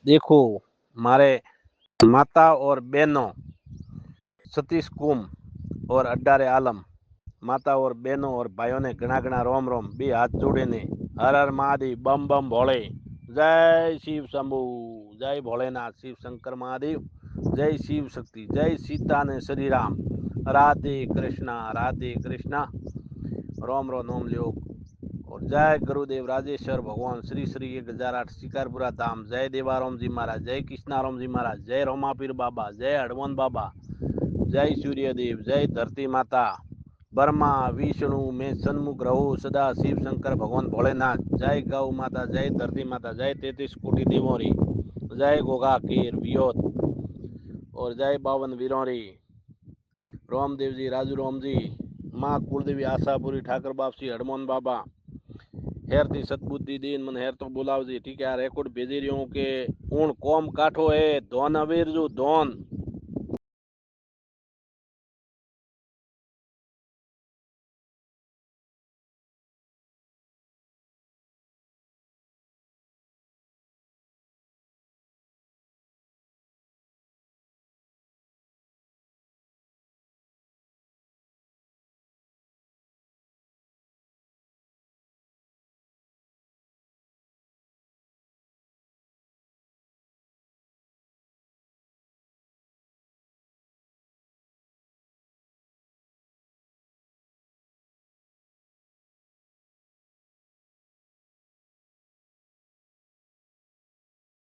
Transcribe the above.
देखो मारे माता और बहनों सतीश कुम और अड्डारे आलम माता और बहनों और भाइयों ने घना घना रोम रोम बे हाथ जोड़े ने हर हर महादेव बम बम भोले जय शिव शंभु जय भोलेनाथ शिव शंकर महादेव जय शिव शक्ति जय सीता ने श्री राम राधे कृष्णा रोम रो नोम लियो और जय गुरुदेव राजेश्वर भगवान श्री श्री 1008 शिकारपुरा धाम जय देवाराम जी महाराज जय कृष्णाराम जी महाराज जय रोमापीर बाबा जय हनुमान बाबा जय सूर्यदेव जय धरती माता ब्रह्मा विष्णु में सन्मुख रहो सदा शिव शंकर भगवान भोलेनाथ जय गौ माता जय धरती माता जय 33 कोटि देवों री जय गोगा कीर वियोत और जय बावन वीरों री रामदेव जी राजू राम जी माँ कुलदेवी आशापुरी ठाकर बापसी हनुमान बाबा हेर थी सतबुद्धि दीन मन हेर तो बुलावजी ठीक है। रेकॉर्ड भेजी रही हूँ के ऊन कोम काठो है धोन अवीर जो धोन